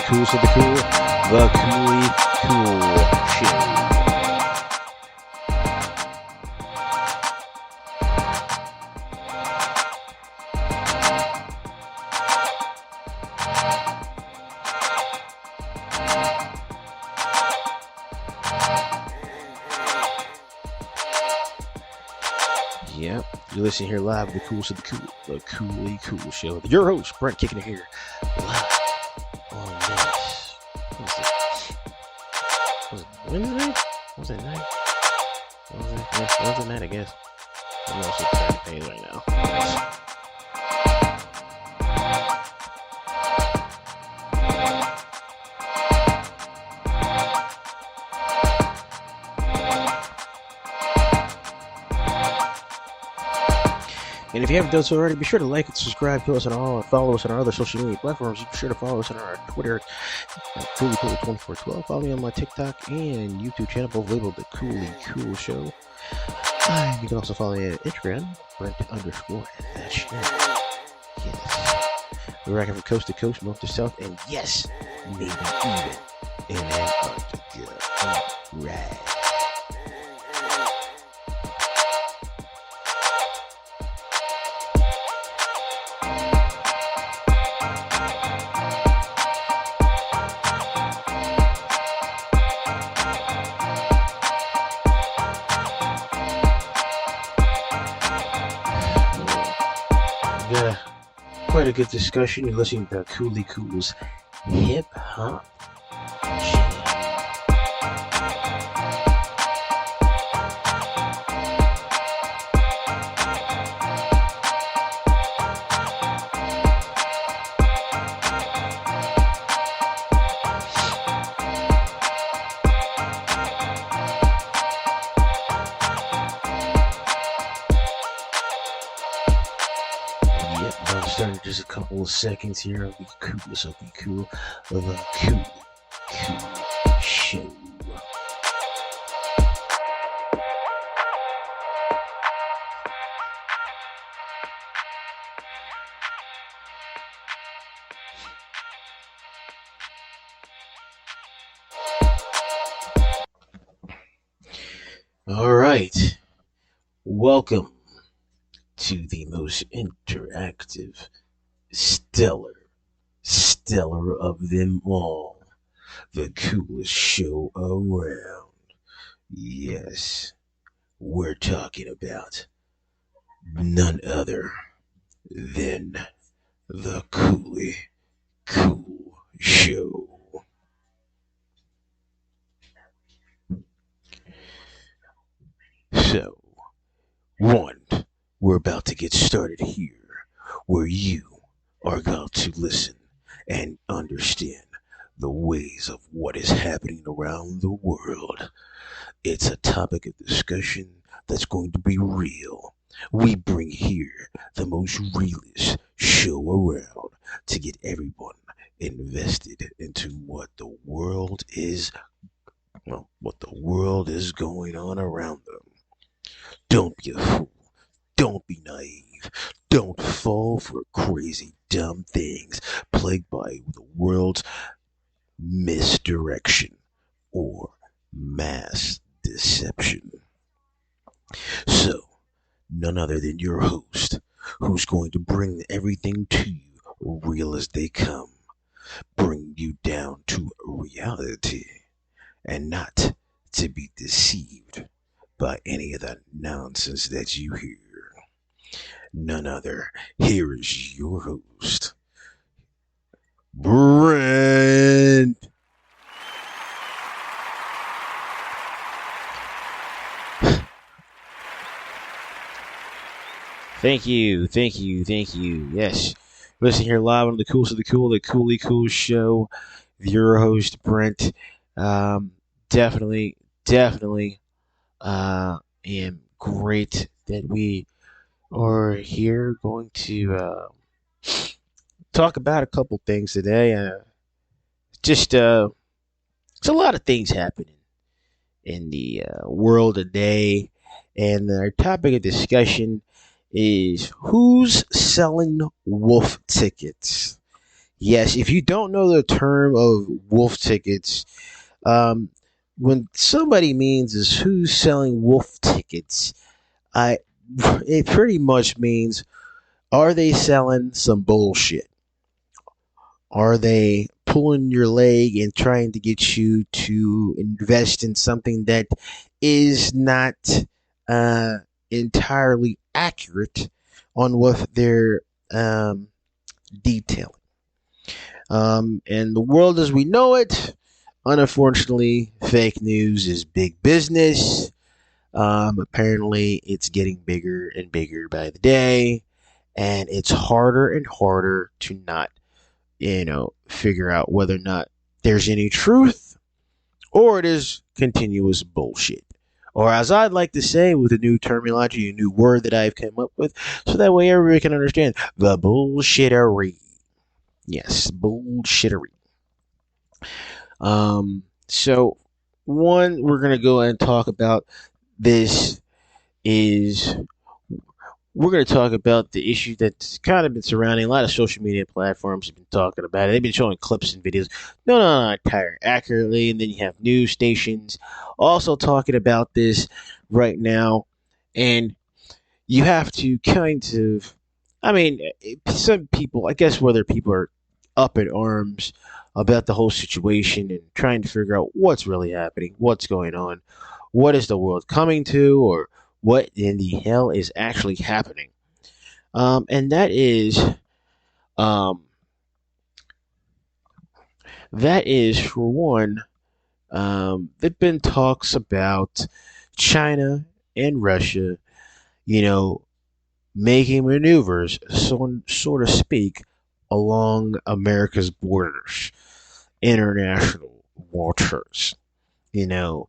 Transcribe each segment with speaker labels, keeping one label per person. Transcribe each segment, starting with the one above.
Speaker 1: Coolest of the cool, the Cooley Cool Show. Yep, you're listening here live, the coolest of the cool, the Cooley Cool Show. Your host, Brent, kicking it here live. Wednesday? Was it night? Was it night, I guess. I'm also trying to pay right now. And if you haven't done so already, be sure to like and subscribe to us on all and follow us on our other social media platforms. Be sure to follow us on our Twitter at CooleyCool2412. Follow me on my TikTok and YouTube channel, both labeled The Cooley Cool Show. You can also follow me on Instagram, Brent_. That shit. Yes. We're rocking from coast to coast, north to south, and yes, maybe even in Antarctica. Right. Quite a good discussion. You're listening to Cooley Cool's Hip Hop Jam. Starting just a couple of seconds here. I'll be cool, so be cool. The Cooley Cool Show. All right. Welcome to the most interactive, stellar of them all, the coolest show around. Yes, we're talking about none other than the Cooley Cool Show. So, we're about to get started here, where you are about to listen and understand the ways of what is happening around the world. It's a topic of discussion that's going to be real. We bring here the most realest show around to get everyone invested into what the world is going on around them. Don't be a fool. Don't be naive. Don't fall for crazy, dumb things plagued by the world's misdirection or mass deception. So, none other than your host, who's going to bring everything to you real as they come, bring you down to reality and not to be deceived by any of the nonsense that you hear. None other. Here is your host, Brent. Thank you, thank you, thank you. Yes, listen here live on the Coolest of the Cool, the Coolly Cool Show. Your host Brent. Um, definitely, definitely, am great that we are here. Going to talk about a couple things today. Just There's a lot of things happening in the world today, and our topic of discussion is who's selling wolf tickets. Yes, if you don't know the term of wolf tickets, um, when somebody means is who's selling wolf tickets, I it pretty much means are they selling some bullshit? Are they pulling your leg and trying to get you to invest in something that is not uh, entirely accurate on what they're um, detailing? And the world as we know it, unfortunately, fake news is big business. Apparently, it's getting bigger and bigger by the day, and it's harder and harder to not figure out whether or not there's any truth or it is continuous bullshit. Or as I'd like to say with a new terminology, a new word that I've come up with, so that way everybody can understand the bullshittery. Yes, bullshittery. So one we're gonna go ahead and talk about this is we're going to talk about the issue that's kind of been surrounding a lot of social media platforms have been talking about it. They've been showing clips and videos. No, not entirely accurately. And then you have news stations also talking about this right now. And you have to kind of, I mean, some people, I guess whether people are up in arms about the whole situation and trying to figure out what's really happening, what's going on, what is the world coming to, or what in the hell is actually happening. And um, that is for one, there've been talks about China and Russia, you know, making maneuvers, so to speak, along America's borders, international waters. You know,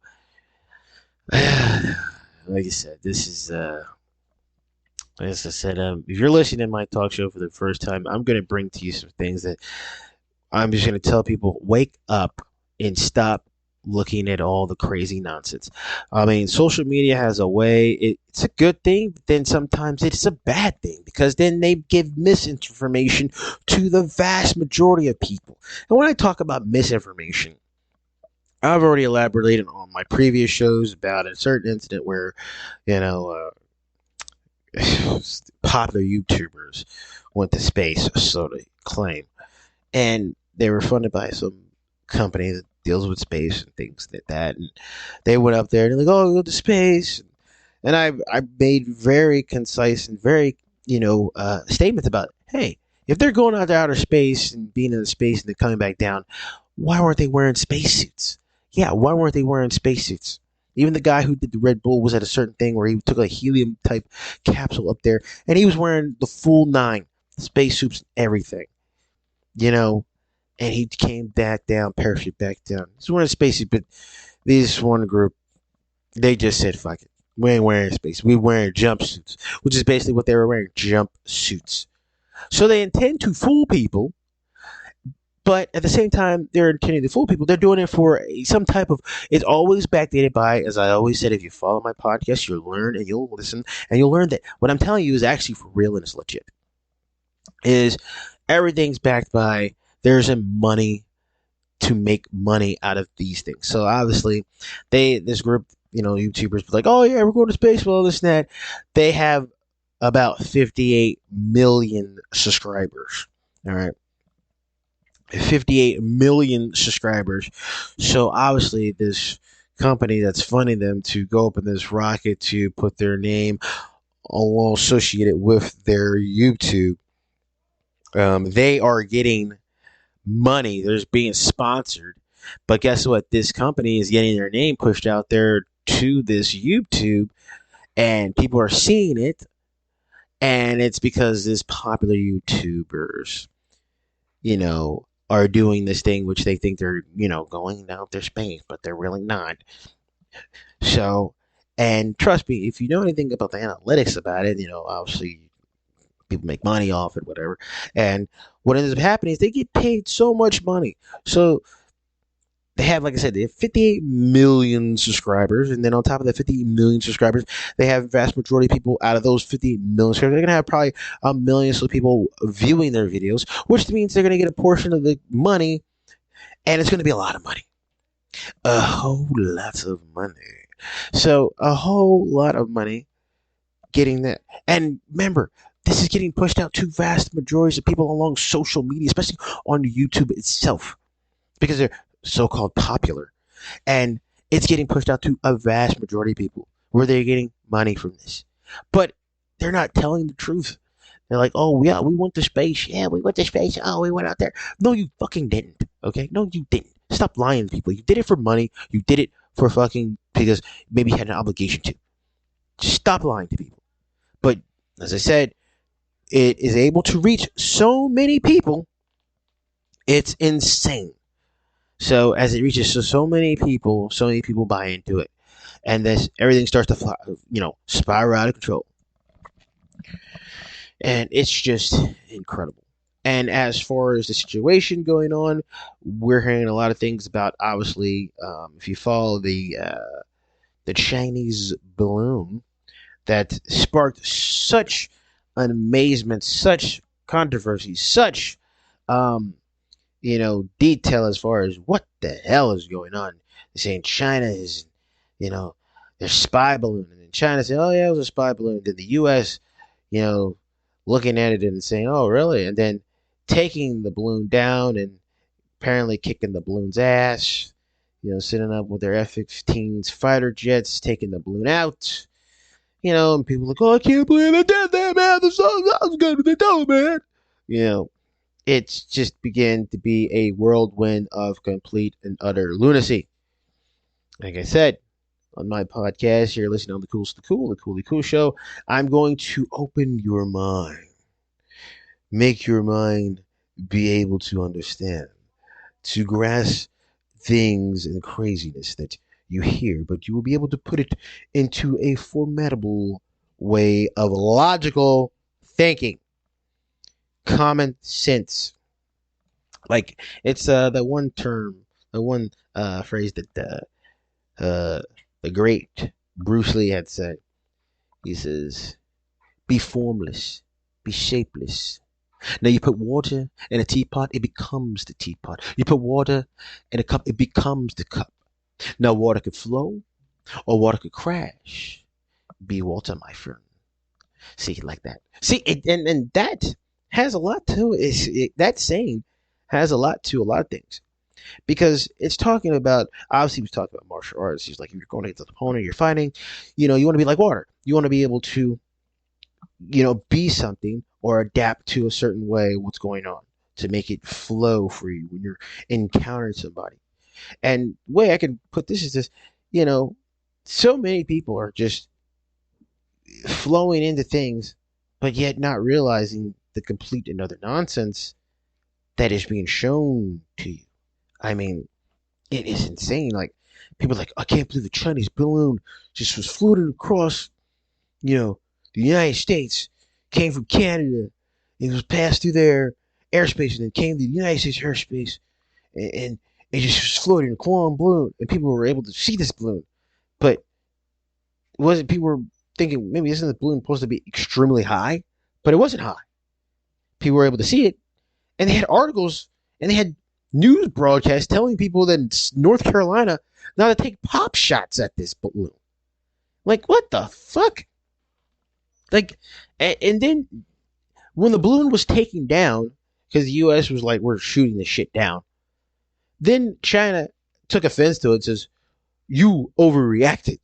Speaker 1: like I said, this is as I said, if you're listening to my talk show for the first time, I'm going to bring to you some things that I'm just going to tell people: wake up and stop looking at all the crazy nonsense. I mean, social media has a way, it's a good thing, but then sometimes it's a bad thing because then they give misinformation to the vast majority of people. And when I talk about misinformation, I've already elaborated on my previous shows about a certain incident where, you know, popular YouTubers went to space, so they claim, and they were funded by some company that deals with space and things like that. And they went up there and they're like, "Oh, go to space." And I made very concise and very statements about, hey, if they're going out to outer space and being in space and they're coming back down, why weren't they wearing spacesuits? Yeah, why weren't they wearing spacesuits? Even the guy who did the Red Bull was at a certain thing where he took a helium type capsule up there and he was wearing the full nine, spacesuits, everything. You know, and he came back down, parachute back down. He's wearing a spacesuit, but this one group, they just said, fuck it. We ain't wearing space. We wearing jumpsuits, which is basically what they were wearing, jumpsuits. So they intend to fool people, but at the same time, they're intending to fool people. They're doing it for some type of. It's always backdated by, as I always said, if you follow my podcast, you'll learn and you'll listen and you'll learn that what I'm telling you is actually for real and it's legit. Is everything's backed by there's a money to make money out of these things. So obviously, this group YouTubers like, oh yeah, we're going to space, well, this and that. They have about 58 million subscribers. All right. 58 million subscribers. So obviously, this company that's funding them to go up in this rocket to put their name all associated with their YouTube, they are getting money. They're being sponsored. But guess what? This company is getting their name pushed out there to this YouTube, and people are seeing it. And it's because this popular YouTubers, are doing this thing which they think they're, going out their space, but they're really not. So, and trust me, if you know anything about the analytics about it, obviously people make money off it, whatever. And what ends up happening is they get paid so much money. So they have, like I said, they have 58 million subscribers, and then on top of that 58 million subscribers, they have vast majority of people out of those 58 million subscribers. They're gonna have probably a million so people viewing their videos, which means they're gonna get a portion of the money, and it's gonna be a lot of money, a whole lot of money. So a whole lot of money getting that, and remember, this is getting pushed out to vast majorities of people along social media, especially on YouTube itself, because they're so-called popular, and it's getting pushed out to a vast majority of people where they're getting money from this, but they're not telling the truth. They're like, oh yeah, we went to space. Yeah, we went to space. Oh, we went out there. No, you fucking didn't. Okay, no, you didn't. Stop lying to people. You did it for money. You did it for fucking because maybe you had an obligation to. Just stop lying to people. But as I said, it is able to reach so many people. It's insane. So as it reaches so many people buy into it, and this everything starts to fly, spiral out of control, and it's just incredible. And as far as the situation going on, we're hearing a lot of things about, obviously, if you follow the Chinese balloon that sparked such an amazement, such controversy, such detail as far as what the hell is going on. They're saying China is, their spy balloon, and then China said, oh yeah, it was a spy balloon. Then the U.S., you know, looking at it and saying, oh really, and then taking the balloon down and apparently kicking the balloon's ass. Sitting up with their F-15s fighter jets, taking the balloon out. And people are like, oh, I can't believe they did that, man. The sounds good what they do, man. It's just began to be a whirlwind of complete and utter lunacy. Like I said, on my podcast, you're listening on the Coolest the Cool, the Coolly Cool Show. I'm going to open your mind, make your mind be able to understand, to grasp things and craziness that you hear, but you will be able to put it into a formidable way of logical thinking, common sense. Like it's the one term, the one phrase that the great Bruce Lee had said. He says, "Be formless, be shapeless." Now you put water in a teapot, it becomes the teapot. You put water in a cup, it becomes the cup. Now water could flow or water could crash. Be water, my friend. See, like that. See, and that has a lot to it. That saying has a lot to a lot of things. Because it's talking about, obviously he was talking about martial arts. He's like, if you're going against an opponent, you're fighting, you want to be like water. You want to be able to, be something or adapt to a certain way what's going on to make it flow for you when you're encountering somebody. And the way I can put this is this, you know, so many people are just flowing into things, but yet not realizing the complete and utter nonsense that is being shown to you. I mean, it is insane. Like, people are like, I can't believe the Chinese balloon just was floating across, the United States, came from Canada, it was passed through their airspace, and then came to the United States airspace, and it just was floating a clone balloon, and people were able to see this balloon. But it wasn't, people were thinking, maybe isn't the balloon supposed to be extremely high? But it wasn't high. People were able to see it, and they had articles, and they had news broadcasts telling people that in North Carolina not to take pop shots at this balloon. Like, what the fuck? Like, and then when the balloon was taken down, because the U.S. was like, we're shooting this shit down, then China took offense to it and says, you overreacted,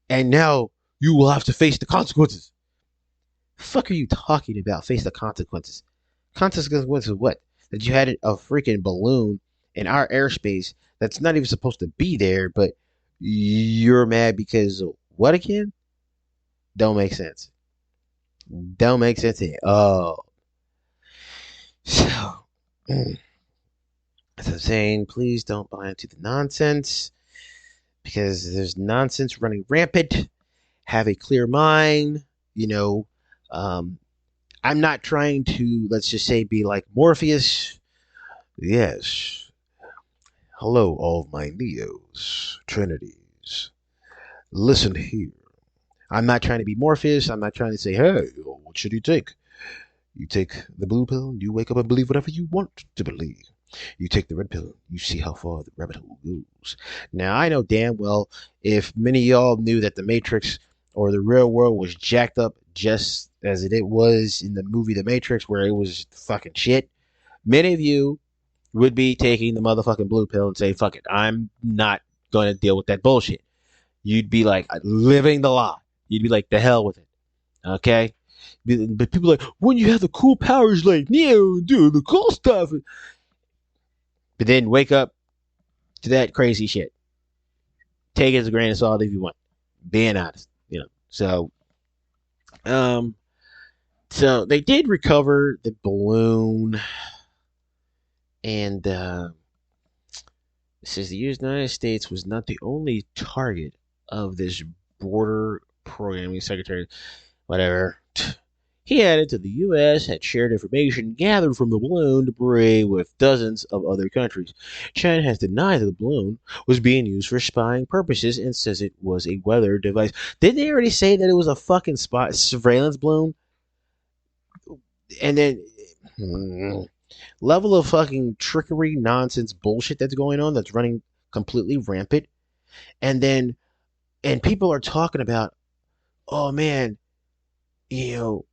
Speaker 1: and now you will have to face the consequences. The fuck are you talking about? Face the consequences. Consequences of what? That you had a freaking balloon in our airspace that's not even supposed to be there, but you're mad because what again? Don't make sense. Don't make sense here. Oh. So, as I'm saying, please don't buy into the nonsense because there's nonsense running rampant. Have a clear mind. You know, I'm not trying to, let's just say, be like Morpheus. Yes. Hello, all of my Neos, Trinities. Listen here. I'm not trying to be Morpheus. I'm not trying to say, hey, what should you take? You take the blue pill, and you wake up and believe whatever you want to believe. You take the red pill, you see how far the rabbit hole goes. Now, I know damn well if many of y'all knew that the Matrix or the real world was jacked up just as it was in the movie The Matrix, where it was fucking shit, many of you would be taking the motherfucking blue pill and say, fuck it, I'm not going to deal with that bullshit. You'd be like living the lie. You'd be like, the hell with it. Okay? But people are like, when you have the cool powers like Neo and do the cool stuff. But then wake up to that crazy shit. Take it as a grain of salt if you want. Being honest. You know. So they did recover the balloon, and it says the United States was not the only target of this border programming secretary, whatever. He added that the U.S. had shared information gathered from the balloon debris with dozens of other countries. China has denied that the balloon was being used for spying purposes and says it was a weather device. Didn't they already say that it was a fucking surveillance balloon? And then level of fucking trickery, nonsense, bullshit that's going on that's running completely rampant. And people are talking about, oh man, you know,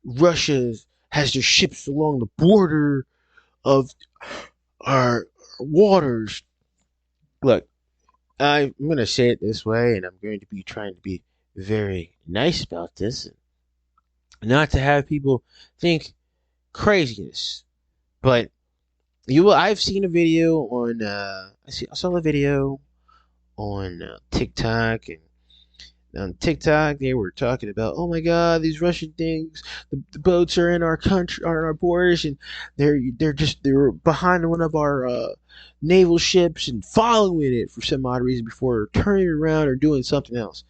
Speaker 1: Russia has their ships along the border of our waters. Look, I'm going to say it this way, and I'm going to be trying to be very nice about this, not to have people think craziness. But I've seen a video on, I saw a video on TikTok, and on TikTok, they were talking about, oh my God, these Russian things. The boats are in our country, are in our borders, and they're behind one of our naval ships and following it for some odd reason before turning around or doing something else.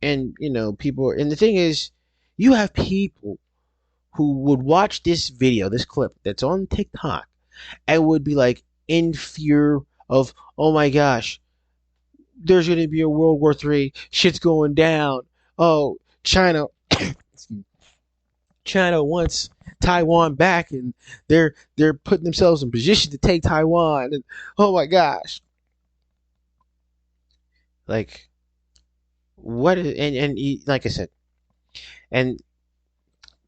Speaker 1: And people. And the thing is, you have people who would watch this video, this clip that's on TikTok, and would be like in fear of, oh my gosh, there's going to be a World War III. Shit's going down. Oh, China wants Taiwan back, and they're putting themselves in position to take Taiwan. And oh my gosh, like what? And like I said, and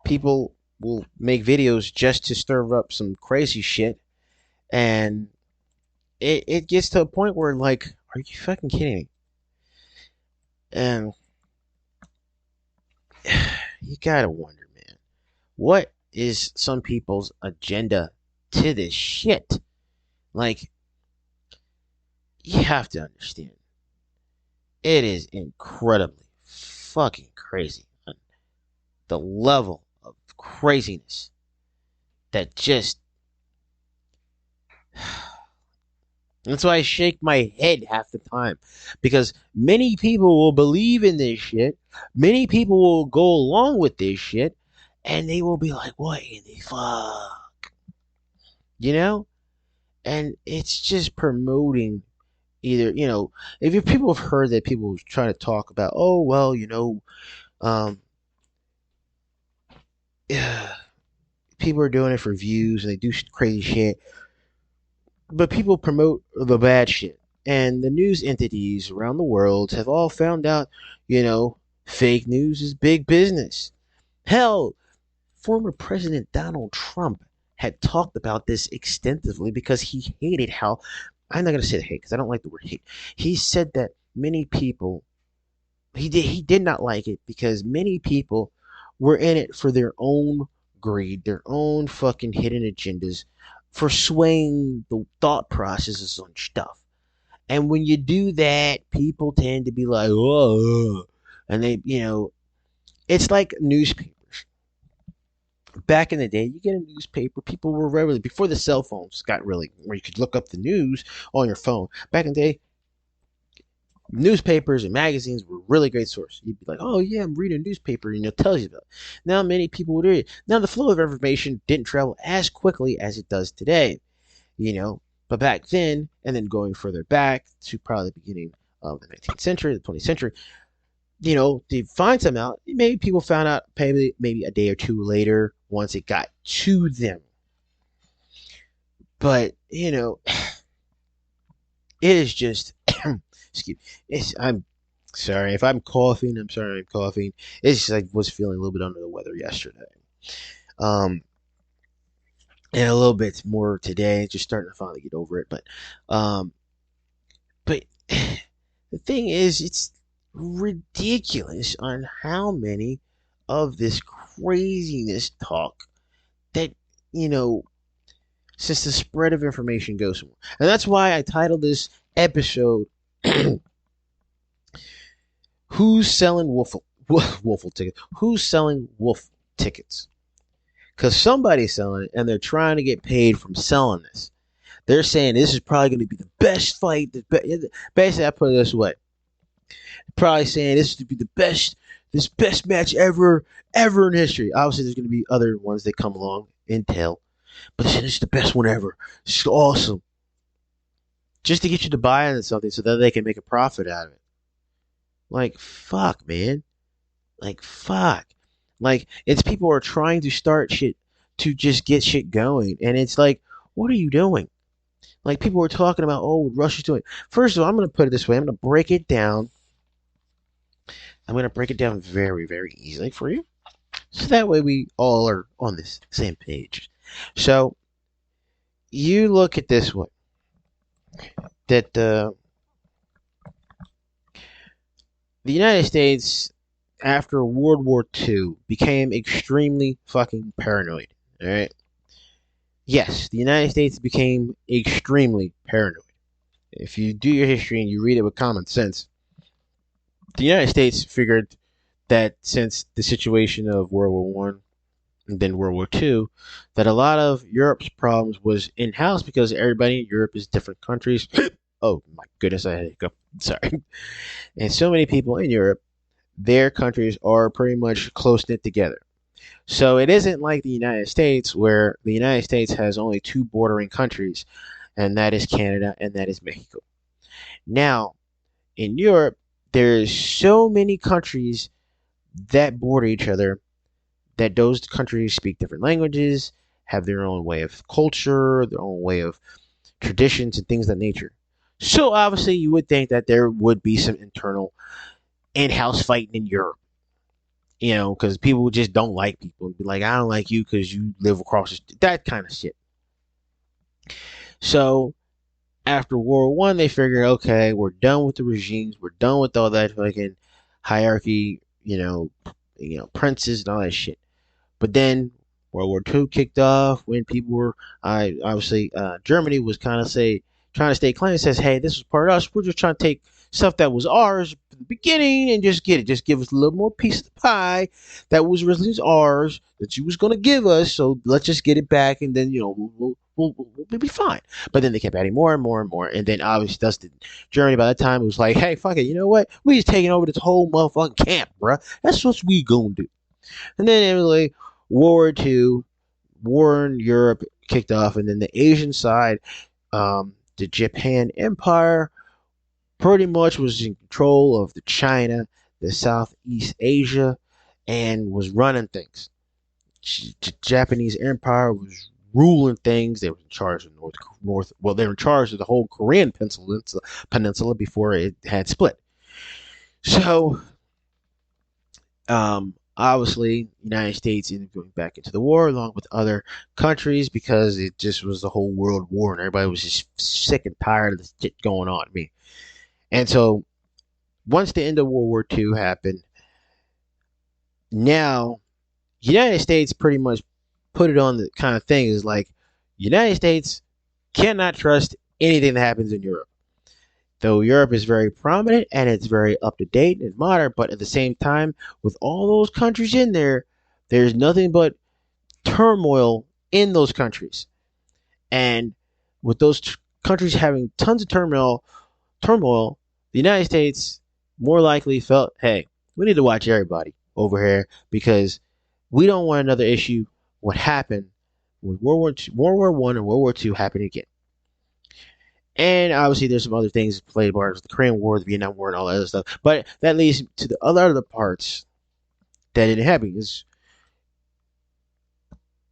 Speaker 1: people will make videos just to stir up some crazy shit, and it gets to a point where, like, are you fucking kidding me? And you gotta wonder, man, what is some people's agenda to this shit? Like, you have to understand, it is incredibly fucking crazy. The level of craziness that just. That's why I shake my head half the time. Because many people will believe in this shit. Many people will go along with this shit. And they will be like, what in the fuck? You know? And it's just promoting either, if you people have heard that people try to talk about, oh, well, yeah, people are doing it for views and they do crazy shit. But people promote the bad shit. And the news entities around the world have all found out, you know, fake news is big business. Hell, former President Donald Trump had talked about this extensively because he hated how, I'm not going to say hate because I don't like the word hate. He said that many people, he did not like it because many people were in it for their own greed, their own fucking hidden agendas, for swaying the thought processes on stuff. And when you do that, people tend to be like, oh, and they, it's like newspapers. Back in the day, you get a newspaper, people were regularly, before the cell phones got really, where you could look up the news on your phone. Back in the day, newspapers and magazines were a really great source. You'd be like, oh yeah, I'm reading a newspaper, and it tells you about it. Now many people would read it. Now the flow of information didn't travel as quickly as it does today, you know. But back then, and then going further back to probably the beginning of the 19th century, the 20th century, to find some out, maybe people found out maybe a day or two later once it got to them. But, it is just, excuse me, I'm sorry if I'm coughing. I'm sorry I'm coughing. It's just I was feeling a little bit under the weather yesterday. Um, and a little bit more today, just starting to finally get over it. Um, but the thing is, it's ridiculous on how many of this craziness talk that, since the spread of information goes more. And that's why I titled this episode, Who's Selling Wolf Tickets? Who's selling wolf tickets? Because somebody's selling it, and they're trying to get paid from selling this. They're saying this is probably going to be the best fight. Basically, I put it this way: probably saying this would be this best match ever in history. Obviously, there's going to be other ones that come along in tail, but this is the best one ever. It's awesome. Just to get you to buy into something so that they can make a profit out of it. Like, fuck, man. Like, fuck. Like, it's people are trying to start shit to just get shit going. And it's like, what are you doing? Like, people were talking about, oh, Russia's doing. First of all, I'm going to put it this way. I'm going to break it down. I'm going to break it down very, very easily for you. So that way we all are on this same page. So, you look at this one. That the United States, after World War II, became extremely fucking paranoid. All right. Yes, the United States became extremely paranoid. If you do your history and you read it with common sense, the United States figured that since the situation of World War One and then World War II, that a lot of Europe's problems was in house because everybody in Europe is different countries. Oh my goodness, I had a hiccup. Sorry. And so many people in Europe, their countries are pretty much close knit together. So it isn't like the United States, where the United States has only two bordering countries, and that is Canada and that is Mexico. Now, in Europe, there's so many countries that border each other that those countries speak different languages, have their own way of culture, their own way of traditions and things of that nature. So obviously you would think that there would be some internal in-house fighting in Europe. Because people just don't like people and be like, I don't like you because you live across that kind of shit. So after World War One, they figured, okay, we're done with the regimes, we're done with all that fucking hierarchy, princes and all that shit. But then World War II kicked off when people were, obviously, Germany was trying to stay clean. It says, hey, this was part of us. We're just trying to take stuff that was ours from the beginning and just get it. Just give us a little more piece of the pie that was originally ours that you was going to give us. So let's just get it back, and then, we'll be fine. But then they kept adding more and more and more. And then obviously Dustin Germany, by that time, it was like, hey, fuck it. You know what? We just taking over this whole motherfucking camp, bruh. That's what we going to do. And then it was like World War II, war in Europe kicked off. And then the Asian side, the Japan Empire, pretty much was in control of the China, the Southeast Asia, and was running things. The Japanese Empire was ruling things. They were in charge of Well, they were in charge of the whole Korean peninsula before it had split. So, obviously, United States ended up going back into the war along with other countries because it just was the whole world war and everybody was just sick and tired of the shit going on. And so once the end of World War II happened, now United States pretty much put it on the kind of thing is like United States cannot trust anything that happens in Europe. Though Europe is very prominent and it's very up to date and modern, but at the same time, with all those countries in there, there's nothing but turmoil in those countries. And with those countries having tons of turmoil, the United States more likely felt, hey, we need to watch everybody over here because we don't want another issue. What happened when World War One and World War II happened again? And obviously, there's some other things played part of the Korean War, the Vietnam War, and all that other stuff. But that leads to the other parts that didn't happen. Is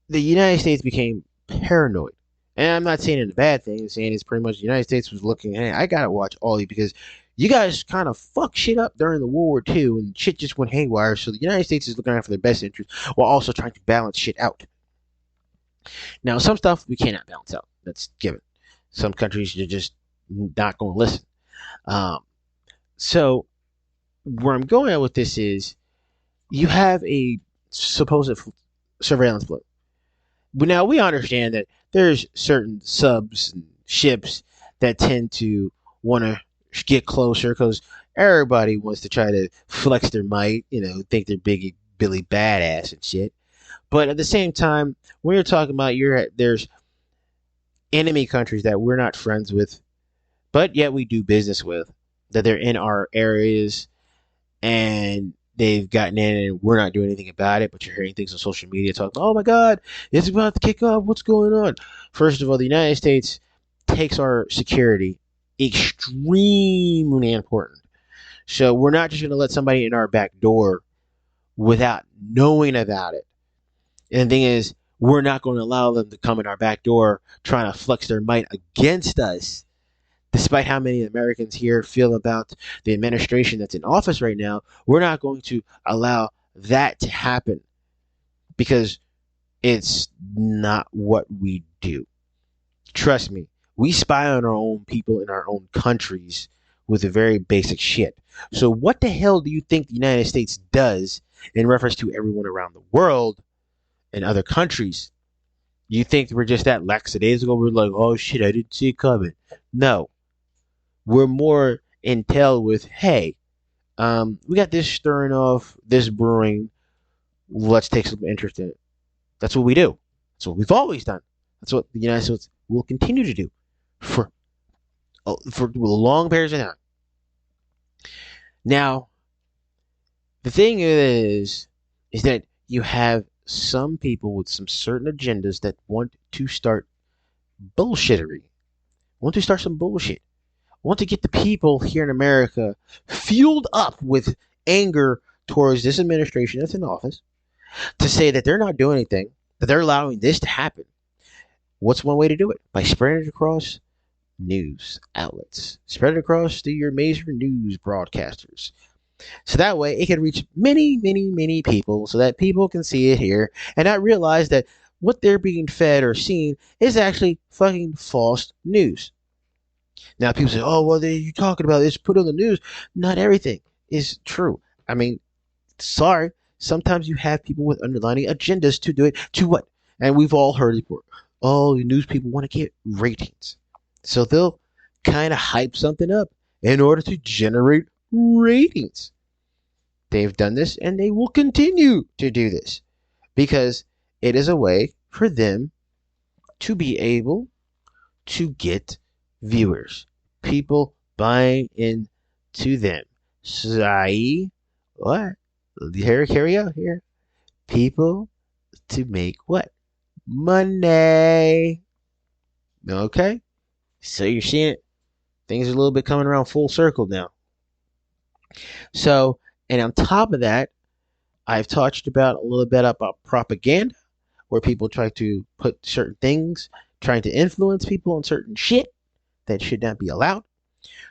Speaker 1: the United States became paranoid. And I'm not saying it's a bad thing. I'm saying it's pretty much the United States was looking, hey, I gotta watch all you because you guys kind of fuck shit up during the World War II and shit just went haywire. So the United States is looking out for their best interest while also trying to balance shit out. Now, some stuff we cannot balance out. That's given. Some countries are just not going to listen. So where I'm going at with this is you have a supposed surveillance blip. But now we understand that there's certain subs and ships that tend to want to get closer because everybody wants to try to flex their might, think they're big Billy badass and shit. But at the same time, when you're talking about there's enemy countries that we're not friends with, but yet we do business with, that they're in our areas and they've gotten in and we're not doing anything about it, but you're hearing things on social media talking, oh my God, it's about to kick off. What's going on? First of all, the United States takes our security extremely important. So we're not just going to let somebody in our back door without knowing about it. And the thing is, we're not going to allow them to come in our back door trying to flex their might against us. Despite how many Americans here feel about the administration that's in office right now, we're not going to allow that to happen because it's not what we do. Trust me, we spy on our own people in our own countries with a very basic shit. So what the hell do you think the United States does in reference to everyone around the world and other countries? You think we're just that lackadaisical? We're like, oh shit, I didn't see it coming. No. We're more intel with, hey, we got this stirring off, this brewing. Let's take some interest in it. That's what we do. That's what we've always done. That's what the United States will continue to do for long periods of time. Now, the thing is that you have some people with some certain agendas that want to start bullshittery, want to start some bullshit, want to get the people here in America fueled up with anger towards this administration that's in office to say that they're not doing anything, that they're allowing this to happen. What's one way to do it? By spreading it across news outlets. Spread it across to your major news broadcasters. So that way it can reach many, many, many people so that people can see it here and not realize that what they're being fed or seen is actually fucking false news. Now people say, oh, well, you talking about this, put on the news. Not everything is true. I mean, sorry. Sometimes you have people with underlying agendas to do it. To what? And we've all heard it before. Oh, the news people want to get ratings. So they'll kind of hype something up in order to generate ratings. They've done this and they will continue to do this because it is a way for them to be able to get viewers, people buying into them. So, i.e., what? Carry out here. People to make what? Money. Okay? So you're seeing it. Things are a little bit coming around full circle now. So, and on top of that, I've touched about a little bit about propaganda, where people try to put certain things, trying to influence people on certain shit that should not be allowed.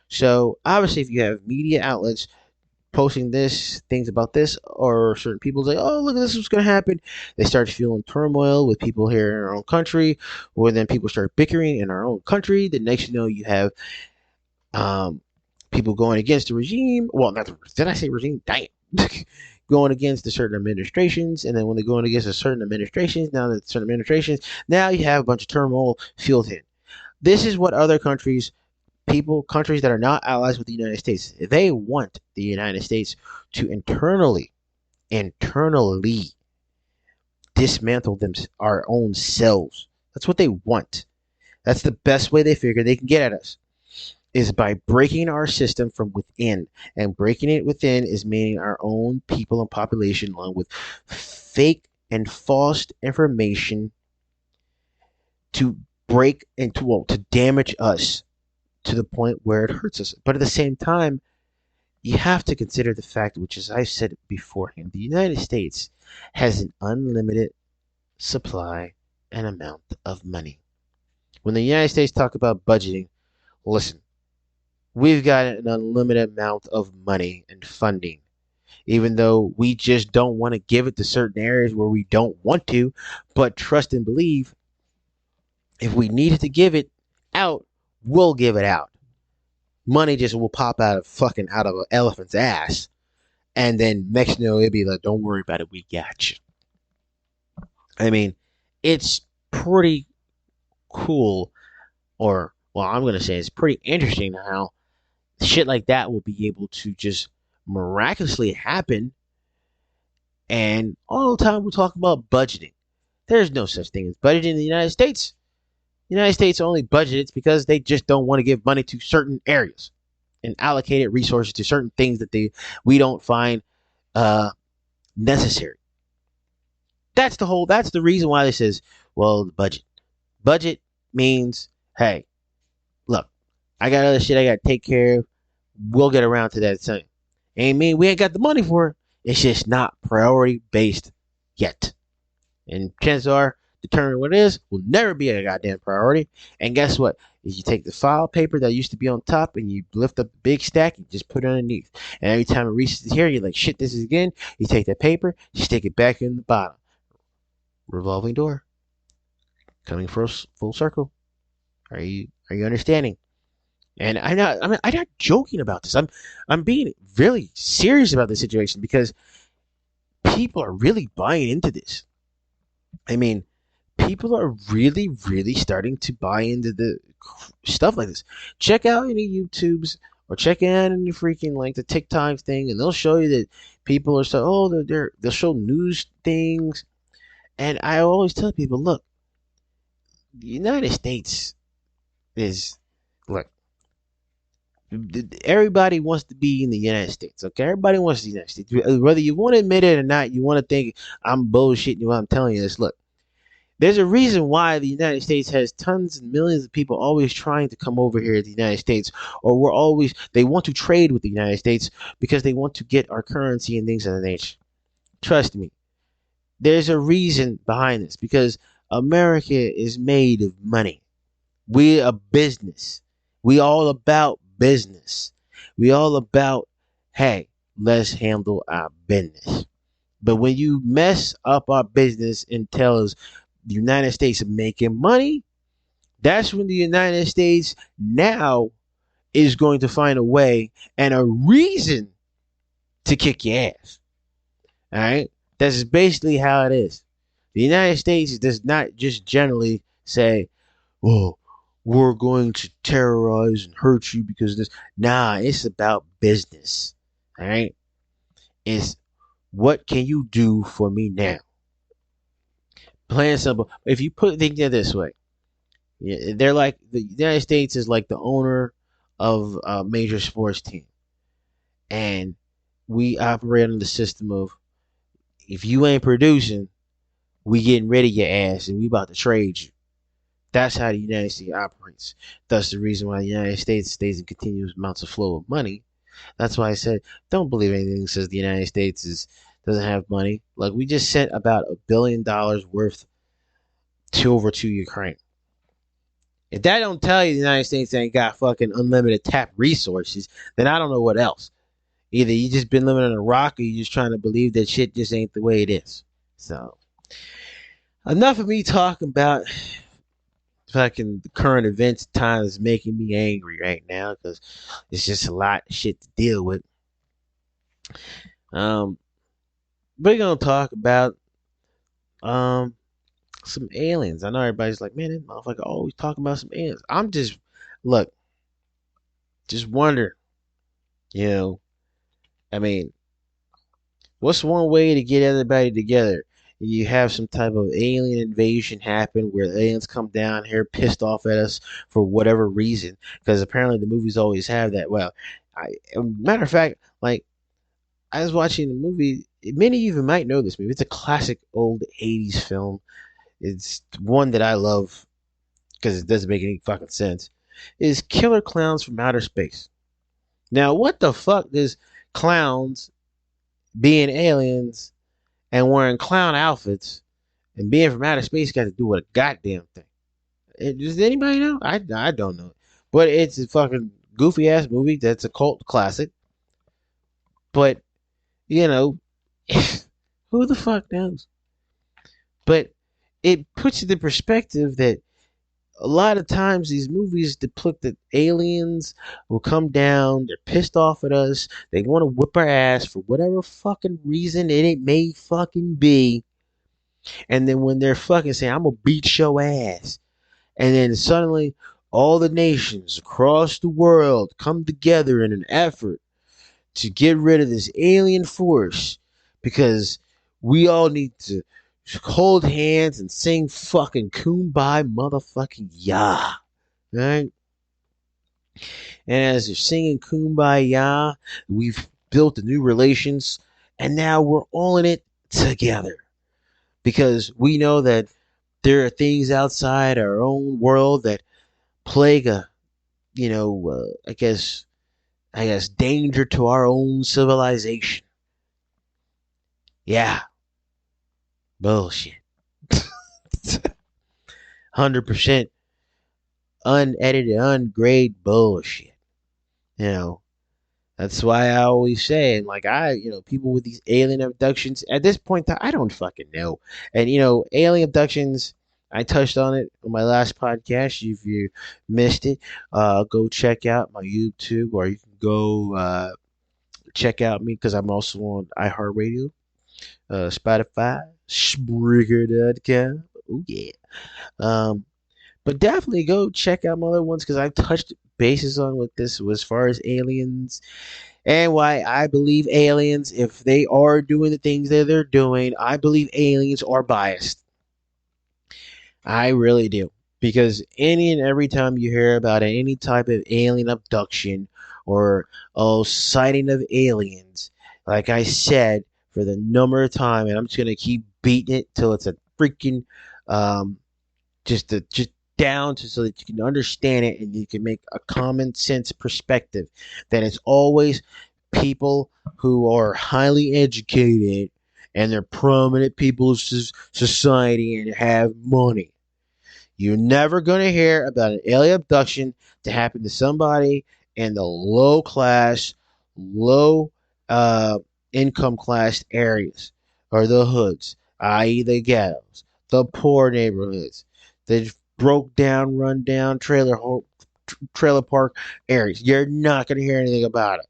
Speaker 1: So obviously, if you have media outlets posting things about this, or certain people say, "Oh, look, this is what's going to happen," they start feeling turmoil with people here in our own country, or then people start bickering in our own country. The next you know, you have um, people going against the regime. Well, not the, did I say regime? Damn. Going against the certain administrations, and then when they're going against a certain administrations, now you have a bunch of turmoil fueled in. This is what other countries that are not allies with the United States, they want the United States to internally dismantle our own selves. That's what they want. That's the best way they figure they can get at us, is by breaking our system from within. And breaking it within is meaning our own people and population, along with fake and false information, to break into, well, to damage us to the point where it hurts us. But at the same time, you have to consider the fact, which is I've said beforehand, the United States has an unlimited supply and amount of money. When the United States talk about budgeting, listen, we've got an unlimited amount of money and funding, even though we just don't want to give it to certain areas where we don't want to. But trust and believe, if we needed to give it out, we'll give it out. Money just will pop out of an elephant's ass, and then next you know, it'll be like, "Don't worry about it, we got you." I mean, it's pretty cool, or well, I'm gonna say it's pretty interesting how shit like that will be able to just miraculously happen. And all the time we're talking about budgeting. There's no such thing as budgeting in the United States. The United States only budgets because they just don't want to give money to certain areas and allocated resources to certain things that we don't find necessary. That's the reason why this is, well, the budget. Budget means, hey, look, I got other shit I got to take care of. We'll get around to that soon. Ain't mean we ain't got the money for it. It's just not priority based yet. And chances are, determining what it is will never be a goddamn priority. And guess what? Is you take the file paper that used to be on top and you lift up the big stack and just put it underneath. And every time it reaches here, you're like, shit, this is again. You take that paper, you stick it back in the bottom. Revolving door. Coming for a full circle. Are you understanding? And I'm not joking about this. I'm being really serious about this situation, because people are really buying into this. I mean, people are really, really starting to buy into the stuff like this. Check out any YouTubes, or check out any freaking like the TikTok thing, and they'll show you that people are they'll show news things. And I always tell people, look, the United States is, look, everybody wants to be in the United States, okay? Everybody wants the United States. Whether you want to admit it or not, you want to think I'm bullshitting you while I'm telling you this. Look, there's a reason why the United States has tons and millions of people always trying to come over here to the United States, or they want to trade with the United States because they want to get our currency and things of that nature. Trust me, there's a reason behind this, because America is made of money. We're a business. We all about business. We all about, hey, let's handle our business. But when you mess up our business and tell us the United States is making money, that's when the United States now is going to find a way and a reason to kick your ass. All right? That's basically how it is. The United States does not just generally say, "Oh, we're going to terrorize and hurt you because of this." Nah, it's about business. All right? It's, what can you do for me now? Plain and simple. If you put things this way, they're like, the United States is like the owner of a major sports team. And we operate on the system of, if you ain't producing, we getting rid of your ass and we about to trade you. That's how the United States operates. That's the reason why the United States stays in continuous amounts of flow of money. That's why I said, don't believe anything that says the United States doesn't have money. Like, we just sent about $1 billion worth to Ukraine. If that don't tell you the United States ain't got fucking unlimited tap resources, then I don't know what else. Either you just been living in a rock, or you just trying to believe that shit just ain't the way it is. So, enough of me talking about fucking the current events. Time is making me angry right now because it's just a lot of shit to deal with. We're gonna talk about some aliens. I know everybody's like, man, that motherfucker always talking about some aliens. I'm just just wonder, you know, I mean, what's one way to get everybody together? You have some type of alien invasion happen where aliens come down here pissed off at us for whatever reason, because apparently the movies always have that. Well, matter of fact, like I was watching the movie. Many of you might know this movie. It's a classic old '80s film. It's one that I love because it doesn't make any fucking sense. Is Killer Clowns from Outer Space. Now, what the fuck does clowns being aliens and wearing clown outfits and being from outer space got to do with a goddamn thing? Does anybody know? I don't know. But it's a fucking goofy ass movie that's a cult classic. But, you know, who the fuck knows? But it puts it in perspective that a lot of times these movies depict that aliens will come down, they're pissed off at us, they want to whip our ass for whatever fucking reason it may fucking be. And then when they're fucking saying, I'm gonna beat your ass, and then suddenly all the nations across the world come together in an effort to get rid of this alien force because we all need to hold hands and sing fucking Kumbaya motherfucking ya. Right? And as they're singing Kumbaya, we've built new relations, and now we're all in it together. Because we know that there are things outside our own world that plague I guess danger to our own civilization. Yeah. Bullshit. 100% unedited, ungrade bullshit. You know, that's why I always say, and like people with these alien abductions, at this point, I don't fucking know. And, alien abductions, I touched on it on my last podcast. If you missed it, go check out my YouTube, or you can go check out me because I'm also on iHeartRadio, Spotify, Spreaker.com. Oh, yeah. But definitely go check out my other ones because I've touched bases on with this as far as aliens and why I believe aliens, if they are doing the things that they're doing, I believe aliens are biased. I really do. Because any and every time you hear about any type of alien abduction or sighting of aliens, like I said for the number of time, and I'm just gonna keep beating it till it's a freaking just down to so that you can understand it and you can make a common sense perspective that it's always people who are highly educated and they're prominent people of society and have money. You're never going to hear about an alien abduction to happen to somebody in the low class, low income class areas or the hoods, i.e. the ghettos, the poor neighborhoods, the broke down, run down trailer park areas. You're not going to hear anything about it.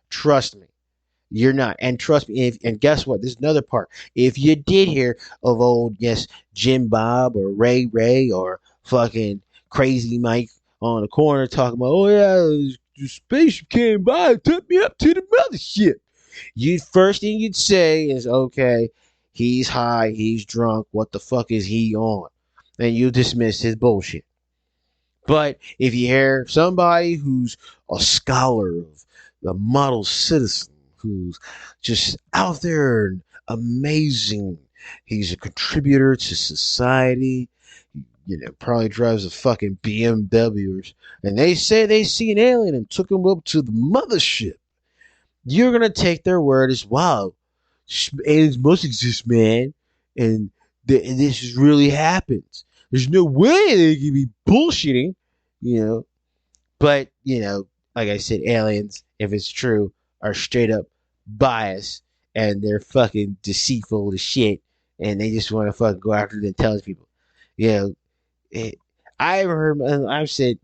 Speaker 1: Trust me. You're not. And trust me, and guess what? There's another part. If you did hear of old, Jim Bob or Ray or fucking Crazy Mike on the corner talking about, oh yeah, the spaceship came by and took me up to the mothership. First thing you'd say is, okay, he's high, he's drunk, what the fuck is he on? And you dismiss his bullshit. But if you hear somebody who's a scholar of the model citizen, who's just out there and amazing, he's a contributor to society, probably drives a fucking BMW, and they say they see an alien and took him up to the mothership, you're going to take their word as, wow, aliens must exist, man, and this really happens. There's no way they could be bullshitting, you know. But, like I said, aliens, if it's true, are straight up biased and they're fucking deceitful as shit and they just want to fucking go after the intelligent people. You know, I haven't heard, I've said,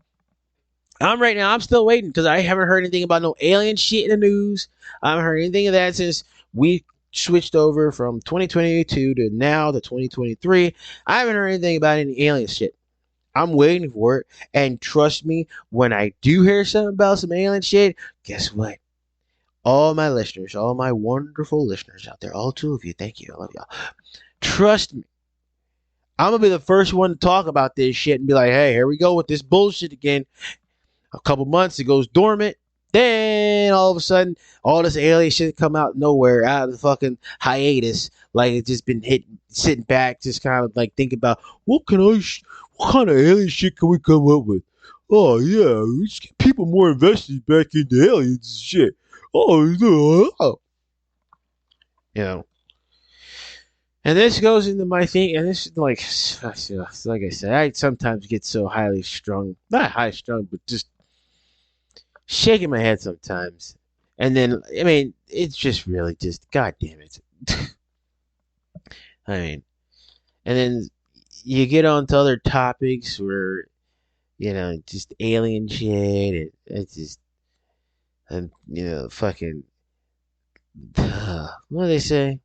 Speaker 1: I'm still waiting because I haven't heard anything about no alien shit in the news. I haven't heard anything of that since we switched over from 2022 to now to 2023. I haven't heard anything about any alien shit. I'm waiting for it. And trust me, when I do hear something about some alien shit, guess what? All my listeners, all my wonderful listeners out there, all two of you, thank you. I love y'all. Trust me. I'm going to be the first one to talk about this shit and be like, hey, here we go with this bullshit again. A couple months, it goes dormant. Then all of a sudden, all this alien shit come out of nowhere, out of the fucking hiatus, like it's just been sitting back, just kind of like thinking about what kind of alien shit can we come up with? Oh yeah, let's get people more invested back into aliens and shit. Oh. And this goes into my thing, and this is like I said, I sometimes get so highly strung, not high strung, but just shaking my head sometimes. And then, I mean, it's just really just, God damn it. I mean, and then you get on to other topics where, just alien shit, and it's just, and, fucking, what do they say?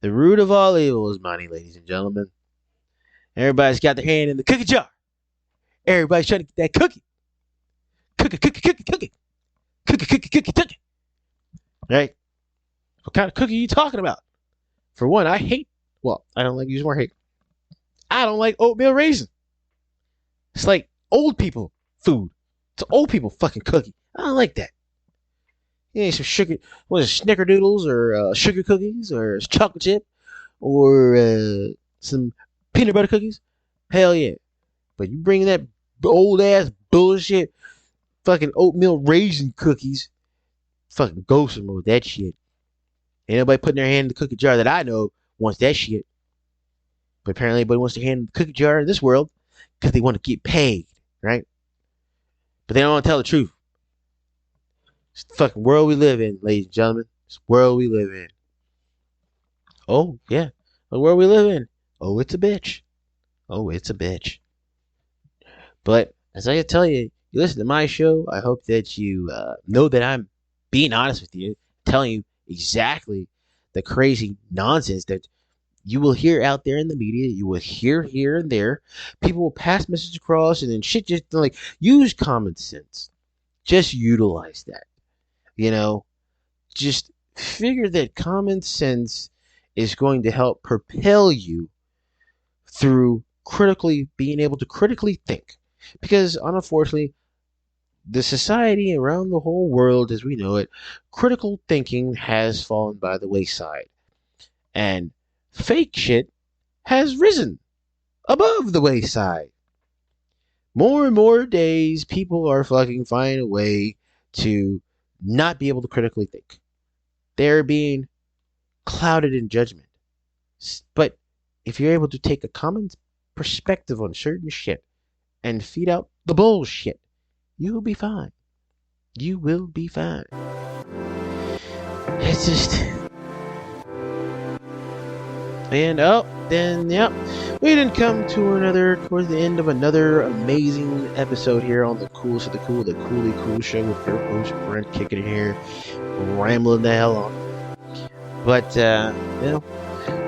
Speaker 1: The root of all evil is money, ladies and gentlemen. Everybody's got their hand in the cookie jar. Everybody's trying to get that cookie. Cookie. Right? What kind of cookie are you talking about? For one, I don't like using more hate. I don't like oatmeal raisin. It's like old people food. It's an old people fucking cookie. I don't like that. Some sugar, what is it, snickerdoodles or sugar cookies or chocolate chip or some peanut butter cookies? Hell yeah. But you bring that old ass bullshit fucking oatmeal raisin cookies, fucking go somewhere with that shit. Ain't nobody putting their hand in the cookie jar that I know wants that shit. But apparently everybody wants their hand in the cookie jar in this world because they want to get paid, right? But they don't want to tell the truth. It's the fucking world we live in, ladies and gentlemen. It's the world we live in. Oh, yeah. The world we live in. Oh, it's a bitch. Oh, it's a bitch. But as I tell you, you listen to my show, I hope that you know that I'm being honest with you, telling you exactly the crazy nonsense that you will hear out there in the media. You will hear here and there. People will pass messages across and then shit, just like, use common sense. Just utilize that. Just figure that common sense is going to help propel you through being able to critically think. Because unfortunately, the society around the whole world as we know it, critical thinking has fallen by the wayside. And fake shit has risen above the wayside. More and more days, people are fucking finding a way to not be able to critically think. They're being clouded in judgment. But if you're able to take a common perspective on certain shit and feed out the bullshit, you will be fine. You will be fine. It's just... And we didn't come towards the end of another amazing episode here on the Coolest of the Cool, the Cooley Cool Show with your host Brent, kicking it here, rambling the hell on. But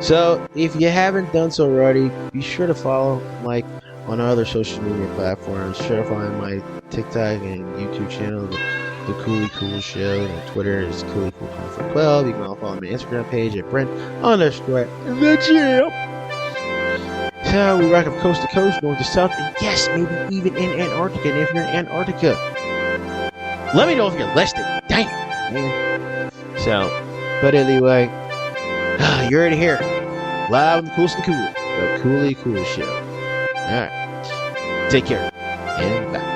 Speaker 1: so if you haven't done so already, be sure to follow Mike on our other social media platforms. Sure to find my TikTok and YouTube channel, the Cooley Cool Show, and on Twitter is Cooley Cool 2412. You can also follow my Instagram page at Brent_the So we rock from coast to coast, north to south, and yes, maybe even in Antarctica. And if you're in Antarctica, let me know if you're listening. Dang it, man. So, but anyway, you're already here, live on the Coolest of the Cool, the Cooley Cool Show. All right, take care, and bye.